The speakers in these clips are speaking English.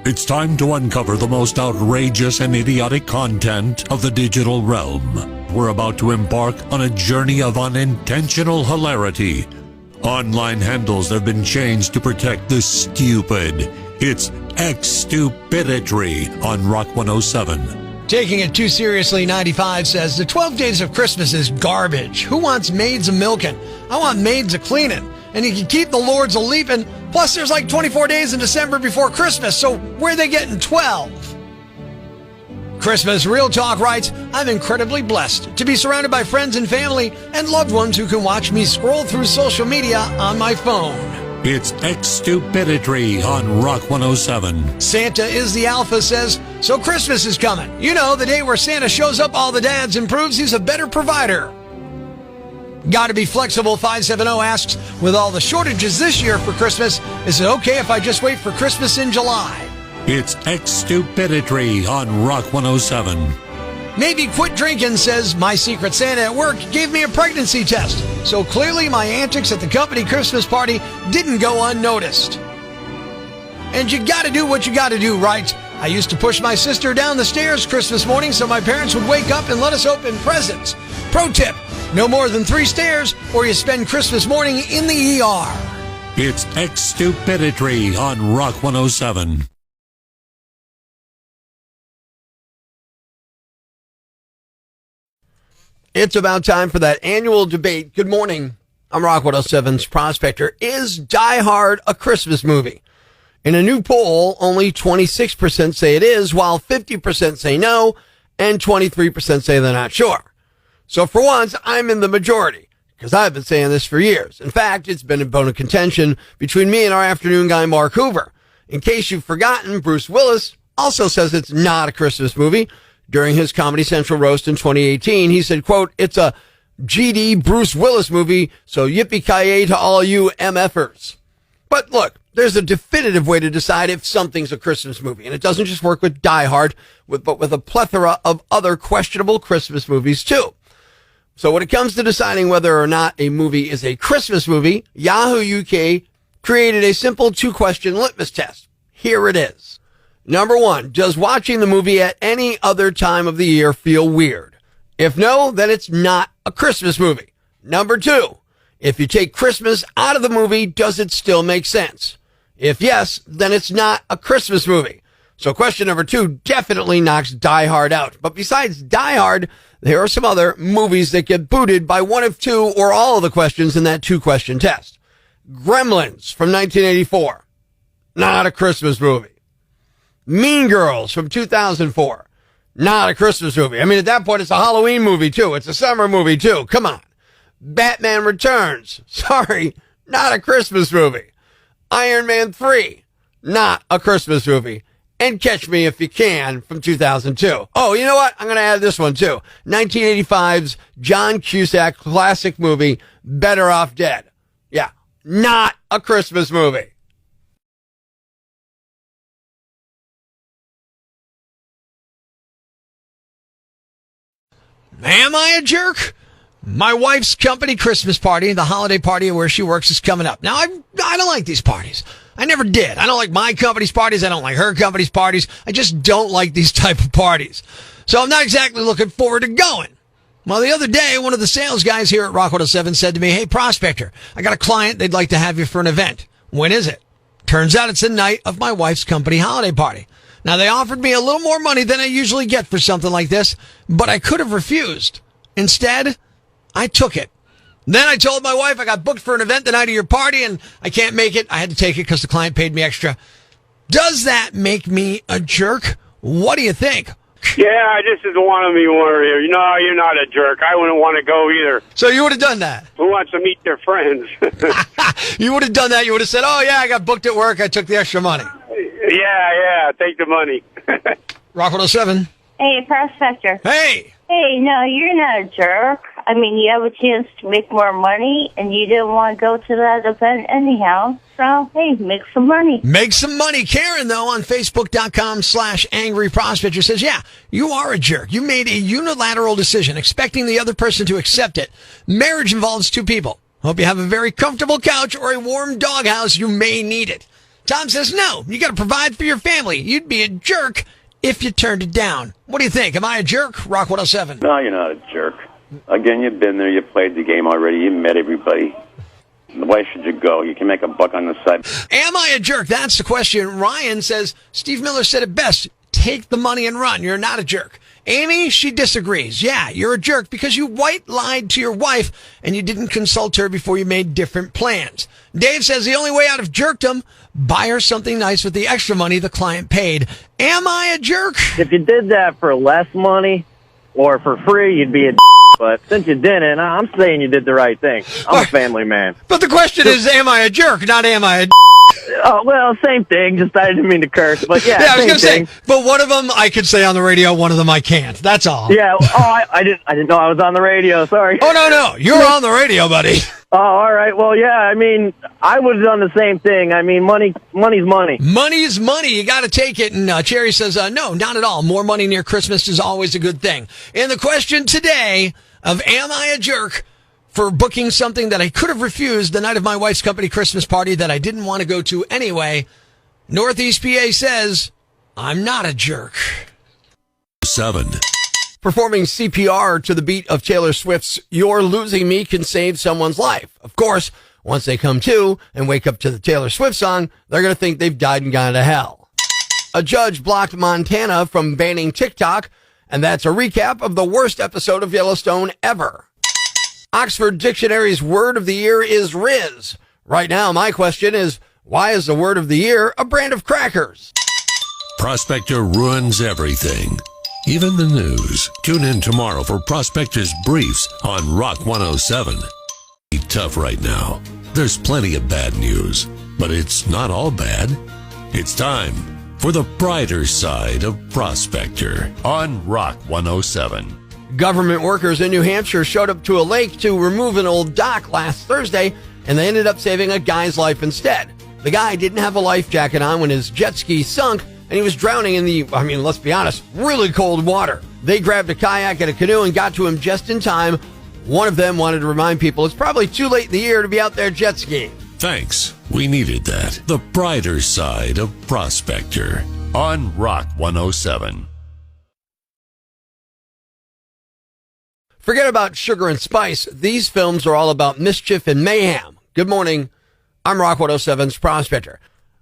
It's time to uncover the most outrageous and idiotic content of the digital realm. We're about to embark on a journey of unintentional hilarity. Online handles have been changed to protect the stupid. It's X-Stupidity on Rock 107. Taking it too seriously, 95 says, the 12 days of Christmas is garbage. Who wants maids a-milking? I want maids a-cleaning. And you can keep the lords a-leaping. Plus, there's like 24 days in December before Christmas, so where are they getting 12? Christmas Real Talk writes, I'm incredibly blessed to be surrounded by friends and family and loved ones who can watch me scroll through social media on my phone. It's X-Stupidity on Rock 107. Santa is the Alpha says, so Christmas is coming. You know, the day where Santa shows up all the dads and proves he's a better provider. Gotta be flexible, 570 asks, with all the shortages this year for Christmas, is it okay if I just wait for Christmas in July? It's X-Stupidity on Rock 107. Maybe Quit Drinking says, my secret Santa at work gave me a pregnancy test, so clearly my antics at the company Christmas party didn't go unnoticed. And you gotta do what you gotta do, right? I used to push my sister down the stairs Christmas morning so my parents would wake up and let us open presents. Pro tip, no more than 3 stairs or you spend Christmas morning in the ER. It's X-Stupidity on Rock 107. It's about time for that annual debate. Good morning. I'm Rock 107's Prospector. Is Die Hard a Christmas movie? In a new poll, only 26% say it is, while 50% say no, and 23% say they're not sure. So for once, I'm in the majority, because I've been saying this for years. In fact, it's been a bone of contention between me and our afternoon guy, Mark Hoover. In case you've forgotten, Bruce Willis also says it's not a Christmas movie. During his Comedy Central roast in 2018, he said, quote, it's a GD Bruce Willis movie, so yippee-ki-yay to all you MFers. But look, there's a definitive way to decide if something's a Christmas movie, and it doesn't just work with Die Hard, but with a plethora of other questionable Christmas movies, too. So when it comes to deciding whether or not a movie is a Christmas movie, Yahoo UK created a simple 2-question litmus test. Here it is. Number 1, does watching the movie at any other time of the year feel weird? If no, then it's not a Christmas movie. Number 2, if you take Christmas out of the movie, does it still make sense? If yes, then it's not a Christmas movie. So question number 2 definitely knocks Die Hard out. But besides Die Hard, there are some other movies that get booted by one of 2 or all of the questions in that 2-question test. Gremlins from 1984. Not a Christmas movie. Mean Girls from 2004. Not a Christmas movie. I mean, at that point, it's a Halloween movie, too. It's a summer movie, too. Come on. Batman Returns. Sorry, not a Christmas movie. Iron Man 3. Not a Christmas movie. And Catch Me If You Can from 2002. Oh, you know what? I'm going to add this one, too. 1985's John Cusack classic movie, Better Off Dead. Yeah, not a Christmas movie. Am I a jerk? My wife's company Christmas party, the holiday party where she works, is coming up. Now, I don't like these parties. I never did. I don't like my company's parties. I don't like her company's parties. I just don't like these type of parties. So I'm not exactly looking forward to going. Well, the other day, one of the sales guys here at Rock 107 said to me, hey, Prospector, I got a client. They'd like to have you for an event. When is it? Turns out it's the night of my wife's company holiday party. Now, they offered me a little more money than I usually get for something like this, but I could have refused. Instead, I took it. Then I told my wife I got booked for an event the night of your party and I can't make it. I had to take it because the client paid me extra. Does that make me a jerk? What do you think? Yeah, this is one of me warrior. No, you're not a jerk. I wouldn't want to go either. So you would have done that? Who wants to meet their friends? You would have done that. You would have said, oh, yeah, I got booked at work. I took the extra money. Yeah, take the money. Rock 107. Hey, Prospector. Hey. Hey, no, you're not a jerk. I mean, you have a chance to make more money, and you didn't want to go to that event anyhow. So, hey, make some money. Make some money. Karen, though, on Facebook.com/angryprospector says, yeah, you are a jerk. You made a unilateral decision, expecting the other person to accept it. Marriage involves 2 people. Hope you have a very comfortable couch or a warm doghouse. You may need it. Tom says, no, you got to provide for your family. You'd be a jerk if you turned it down. What do you think? Am I a jerk? Rock 107. No, you're not a jerk. Again, you've been there. You played the game already. You met everybody. Why should you go? You can make a buck on the side. Am I a jerk? That's the question. Ryan says, Steve Miller said it best. Take the money and run. You're not a jerk. Amy, she disagrees. Yeah, you're a jerk because you white lied to your wife and you didn't consult her before you made different plans. Dave says the only way out of jerkdom, buy her something nice with the extra money the client paid. Am I a jerk? If you did that for less money or for free, you'd be a but since you didn't, I'm saying you did the right thing. I'm a family man. But the question is, am I a jerk, not am I a Oh, well, same thing. Just I didn't mean to curse, but yeah, I was going to say, but one of them I could say on the radio, one of them I can't. That's all. Yeah. I didn't know I was on the radio. Sorry. Oh, no. You're on the radio, buddy. Oh, all right. Well, yeah, I mean, I would have done the same thing. I mean, money's money. Money's money. You got to take it. And Cherry says, no, not at all. More money near Christmas is always a good thing. And the question today of am I a jerk for booking something that I could have refused the night of my wife's company Christmas party that I didn't want to go to anyway? Northeast PA says, I'm not a jerk. 7. Performing CPR to the beat of Taylor Swift's You're Losing Me can save someone's life. Of course, once they come to and wake up to the Taylor Swift song, they're going to think they've died and gone to hell. A judge blocked Montana from banning TikTok, and that's a recap of the worst episode of Yellowstone ever. Oxford Dictionary's word of the year is Riz. Right now, my question is, why is the word of the year a brand of crackers? Prospector ruins everything, even the news. Tune in tomorrow for Prospector's Briefs on Rock 107. It's tough right now. There's plenty of bad news, but it's not all bad. It's time for the brighter side of Prospector on Rock 107. Government workers in New Hampshire showed up to a lake to remove an old dock last Thursday, and they ended up saving a guy's life instead. The guy didn't have a life jacket on when his jet ski sunk, and he was drowning in the, let's be honest, really cold water. They grabbed a kayak and a canoe and got to him just in time. One of them wanted to remind people it's probably too late in the year to be out there jet skiing. Thanks. We needed that. The brighter side of Prospector on Rock 107. Forget about Sugar and Spice. These films are all about mischief and mayhem. Good morning. I'm Rock 107's Prospector.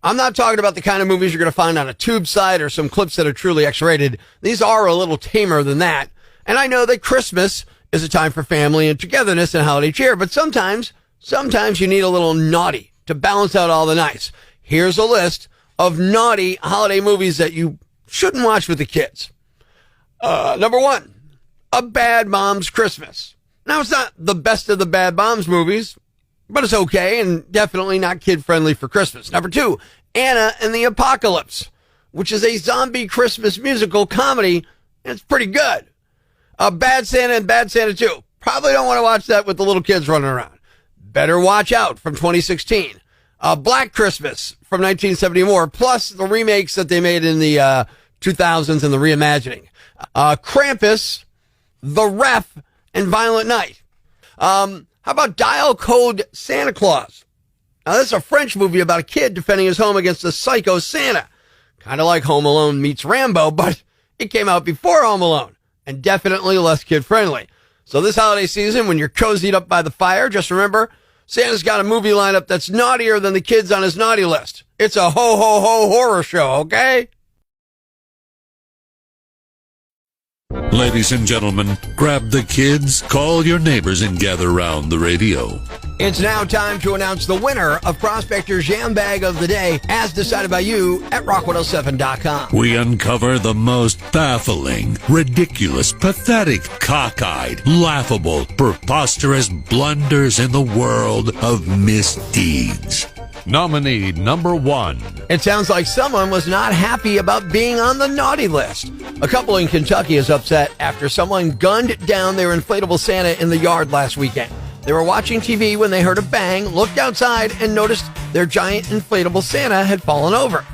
I'm not talking about the kind of movies you're going to find on a tube site or some clips that are truly X-rated. These are a little tamer than that. And I know that Christmas is a time for family and togetherness and holiday cheer, but sometimes you need a little naughty to balance out all the nice. Here's a list of naughty holiday movies that you shouldn't watch with the kids. Number 1. A Bad Moms Christmas. Now, it's not the best of the Bad Moms movies, but it's okay and definitely not kid-friendly for Christmas. Number 2, Anna and the Apocalypse, which is a zombie Christmas musical comedy, and it's pretty good. Bad Santa and Bad Santa 2. Probably don't want to watch that with the little kids running around. Better Watch Out from 2016. Black Christmas from 1974, plus the remakes that they made in the 2000s and the reimagining. Krampus, The Ref, and Violent Night. How about Dial Code Santa Claus? Now, this is a French movie about a kid defending his home against a psycho Santa. Kind of like Home Alone meets Rambo, but it came out before Home Alone, and definitely less kid-friendly. So this holiday season, when you're cozied up by the fire, just remember, Santa's got a movie lineup that's naughtier than the kids on his naughty list. It's a ho-ho-ho horror show, okay? Ladies and gentlemen, grab the kids, call your neighbors, and gather round the radio. It's now time to announce the winner of Prospector's Jam Bag of the Day, as decided by you at rock107.com. We uncover the most baffling, ridiculous, pathetic, cockeyed, laughable, preposterous blunders in the world of misdeeds. Nominee number 1. It sounds like someone was not happy about being on the naughty list. A couple in Kentucky is upset after someone gunned down their inflatable Santa in the yard last weekend. They were watching TV when they heard a bang, looked outside, and noticed their giant inflatable Santa had fallen over.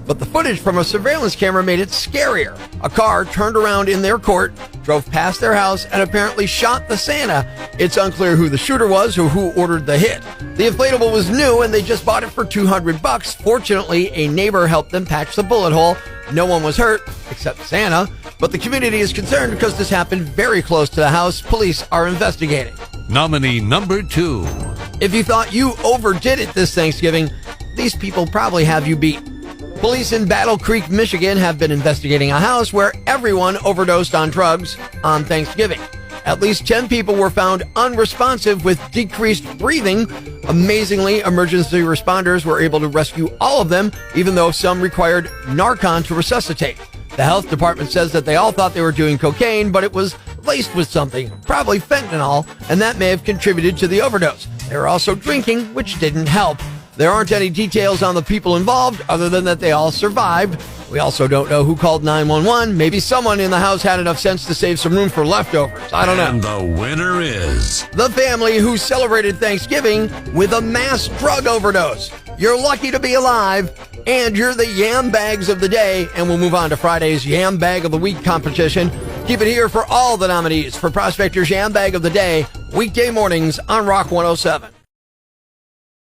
But the footage from a surveillance camera made it scarier. A car turned around in their court, drove past their house, and apparently shot the Santa. It's unclear who the shooter was or who ordered the hit. The inflatable was new and they just bought it for $200. Fortunately, a neighbor helped them patch the bullet hole. No one was hurt, except Santa. But the community is concerned because this happened very close to the house. Police are investigating. Nominee number 2. If you thought you overdid it this Thanksgiving, these people probably have you beat. Police in Battle Creek, Michigan have been investigating a house where everyone overdosed on drugs on Thanksgiving. At least 10 people were found unresponsive with decreased breathing. Amazingly, emergency responders were able to rescue all of them, even though some required Narcan to resuscitate. The health department says that they all thought they were doing cocaine, but it was laced with something, probably fentanyl, and that may have contributed to the overdose. They were also drinking, which didn't help. There aren't any details on the people involved other than that they all survived. We also don't know who called 911. Maybe someone in the house had enough sense to save some room for leftovers. I don't know. And the winner is the family who celebrated Thanksgiving with a mass drug overdose. You're lucky to be alive, and you're the Yam Bags of the Day. And we'll move on to Friday's Yam Bag of the Week competition. Keep it here for all the nominees for Prospector's Yam Bag of the Day, weekday mornings on Rock 107.